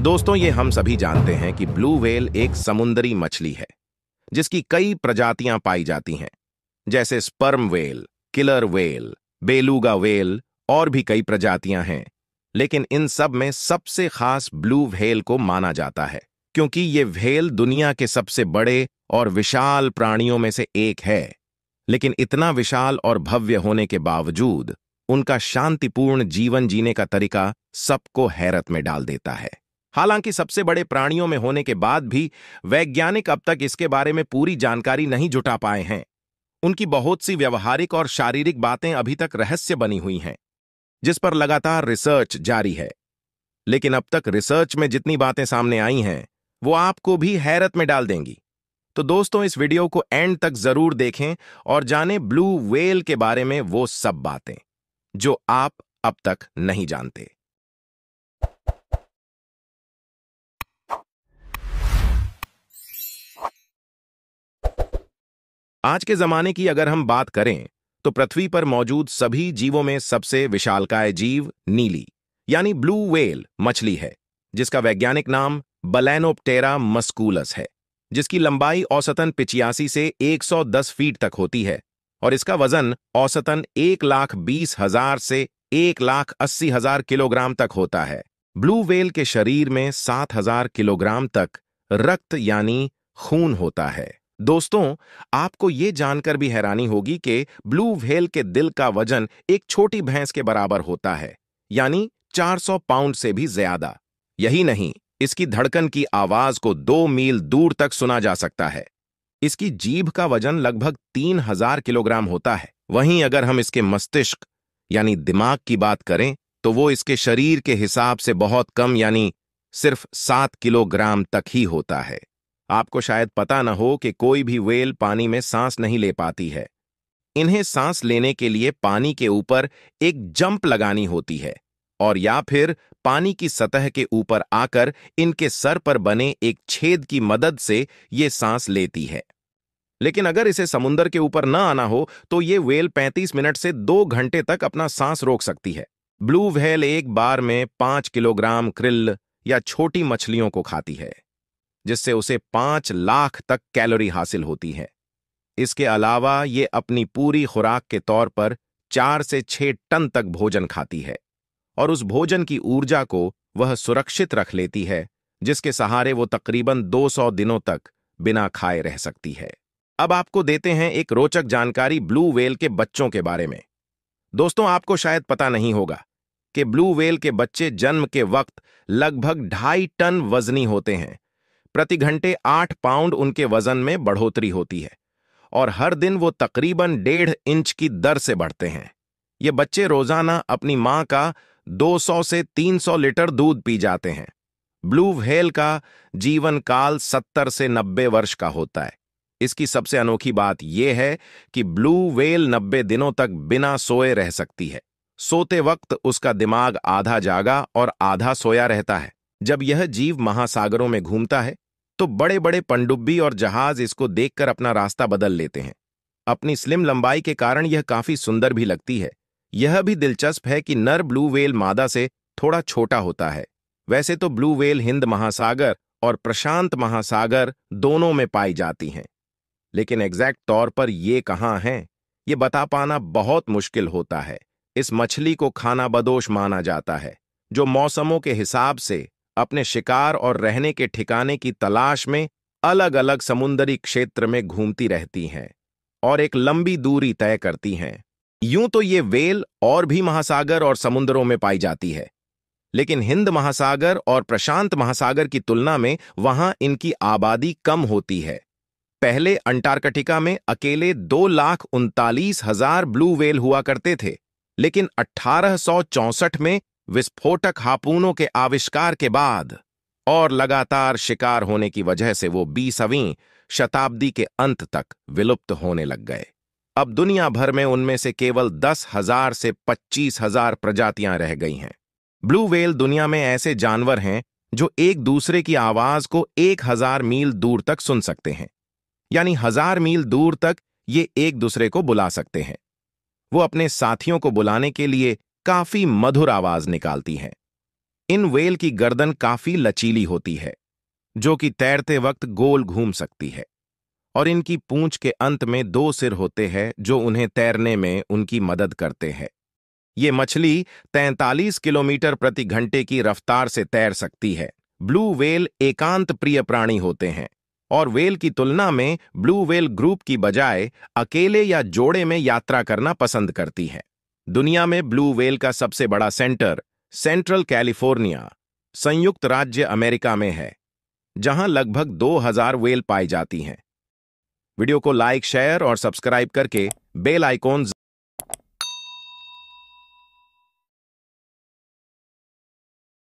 दोस्तों, ये हम सभी जानते हैं कि ब्लू व्हेल एक समुद्री मछली है जिसकी कई प्रजातियां पाई जाती हैं, जैसे sperm whale, killer whale, beluga whale और भी कई प्रजातियां हैं। लेकिन इन सब में सबसे खास ब्लू व्हेल को माना जाता है, क्योंकि ये व्हेल दुनिया के सबसे बड़े और विशाल प्राणियों में से एक है। लेकिन इतना विशाल और भव्य होने के बावजूद उनका शांतिपूर्ण जीवन जीने का तरीका सबको हैरत में डाल देता है। हालांकि सबसे बड़े प्राणियों में होने के बाद भी वैज्ञानिक अब तक इसके बारे में पूरी जानकारी नहीं जुटा पाए हैं। उनकी बहुत सी व्यवहारिक और शारीरिक बातें अभी तक रहस्य बनी हुई हैं, जिस पर लगातार रिसर्च जारी है। लेकिन अब तक रिसर्च में जितनी बातें सामने आई हैं, वो आपको भी हैरत में डाल देंगी। तो दोस्तों, इस वीडियो को एंड तक जरूर देखें और जानें ब्लू व्हेल के बारे में वो सब बातें जो आप अब तक नहीं जानते। आज के जमाने की अगर हम बात करें तो पृथ्वी पर मौजूद सभी जीवों में सबसे विशालकाय जीव नीली यानी ब्लू व्हेल मछली है, जिसका वैज्ञानिक नाम बलैनोप्टेरा मस्कुलस है, जिसकी लंबाई औसतन 85 से 110 फीट तक होती है और इसका वजन औसतन 1,20,000 से 1,80,000 किलोग्राम तक होता है। ब्लू व्हेल के शरीर में 7,000 किलोग्राम तक रक्त यानी खून होता है। दोस्तों, आपको ये जानकर भी हैरानी होगी कि ब्लू व्हेल के दिल का वजन एक छोटी भैंस के बराबर होता है, यानी 400 पाउंड से भी ज्यादा। यही नहीं, इसकी धड़कन की आवाज को 2 मील दूर तक सुना जा सकता है। इसकी जीभ का वजन लगभग 3,000 किलोग्राम होता है। वहीं अगर हम इसके मस्तिष्क यानी दिमाग की बात करें तो वो इसके शरीर के हिसाब से बहुत कम यानी सिर्फ 7 किलोग्राम तक ही होता है। आपको शायद पता न हो कि कोई भी व्हेल पानी में सांस नहीं ले पाती है। इन्हें सांस लेने के लिए पानी के ऊपर एक जंप लगानी होती है और या फिर पानी की सतह के ऊपर आकर इनके सर पर बने एक छेद की मदद से ये सांस लेती है। लेकिन अगर इसे समुद्र के ऊपर न आना हो तो ये व्हेल 35 मिनट से 2 घंटे तक अपना सांस रोक सकती है। ब्लू व्हेल एक बार में 5 किलोग्राम krill या छोटी मछलियों को खाती है, जिससे उसे 5 लाख तक कैलोरी हासिल होती है। इसके अलावा ये अपनी पूरी खुराक के तौर पर 4 से 6 टन तक भोजन खाती है और उस भोजन की ऊर्जा को वह सुरक्षित रख लेती है, जिसके सहारे वो तकरीबन 200 दिनों तक बिना खाए रह सकती है। अब आपको देते हैं एक रोचक जानकारी ब्लू व्हेल के बच्चों के बारे में। दोस्तों, आपको शायद पता नहीं होगा कि ब्लू व्हेल के बच्चे जन्म के वक्त लगभग 2.5 टन वजनी होते हैं। प्रति घंटे 8 पाउंड उनके वजन में बढ़ोतरी होती है और हर दिन वो तकरीबन 1.5 इंच की दर से बढ़ते हैं। ये बच्चे रोजाना अपनी मां का 200 से 300 लीटर दूध पी जाते हैं। ब्लू व्हेल का जीवन काल 70 से 90 वर्ष का होता है। इसकी सबसे अनोखी बात यह है कि ब्लू व्हेल 90 दिनों तक बिना सोए रह सकती है। सोते वक्त उसका दिमाग आधा जागा और आधा सोया रहता है। जब यह जीव महासागरों में घूमता है तो बड़े बड़े पनडुब्बी और जहाज इसको देखकर अपना रास्ता बदल लेते हैं। अपनी स्लिम लंबाई के कारण यह काफी सुंदर भी लगती है। यह भी दिलचस्प है कि नर ब्लू व्हेल मादा से थोड़ा छोटा होता है। वैसे तो ब्लू व्हेल हिंद महासागर और प्रशांत महासागर दोनों में पाई जाती हैं, लेकिन एग्जैक्ट तौर पर ये कहाँ हैं, ये बता पाना बहुत मुश्किल होता है। इस मछली को खानाबदोश माना जाता है, जो मौसमों के हिसाब से अपने शिकार और रहने के ठिकाने की तलाश में अलग अलग समुद्री क्षेत्र में घूमती रहती हैं और एक लंबी दूरी तय करती हैं। यूं तो ये व्हेल और भी महासागर और समुद्रों में पाई जाती है, लेकिन हिंद महासागर और प्रशांत महासागर की तुलना में वहां इनकी आबादी कम होती है। पहले अंटार्कटिका में अकेले 2,39,000 ब्लू व्हेल हुआ करते थे, लेकिन 1864 में विस्फोटक हार्पूनों के आविष्कार के बाद और लगातार शिकार होने की वजह से वो 20वीं शताब्दी के अंत तक विलुप्त होने लग गए। अब दुनिया भर में उनमें से केवल 10,000 से 25,000 प्रजातियां रह गई हैं। ब्लू व्हेल दुनिया में ऐसे जानवर हैं जो एक दूसरे की आवाज को 1,000 मील दूर तक सुन सकते हैं, यानी 1,000 मील दूर तक ये एक दूसरे को बुला सकते हैं। वो अपने साथियों को बुलाने के लिए काफी मधुर आवाज निकालती हैं। इन व्हेल की गर्दन काफी लचीली होती है, जो कि तैरते वक्त गोल घूम सकती है, और इनकी पूंछ के अंत में 2 सिर होते हैं जो उन्हें तैरने में उनकी मदद करते हैं। ये मछली 43 किलोमीटर प्रति घंटे की रफ्तार से तैर सकती है। ब्लू व्हेल एकांत प्रिय प्राणी होते हैं और व्हेल की तुलना में ब्लू व्हेल ग्रुप की बजाय अकेले या जोड़े में यात्रा करना पसंद करती है। दुनिया में ब्लू व्हेल का सबसे बड़ा सेंटर सेंट्रल कैलिफोर्निया, संयुक्त राज्य अमेरिका में है, जहां लगभग 2000 व्हेल पाई जाती हैं। वीडियो को लाइक, शेयर और सब्सक्राइब करके बेल आइकॉन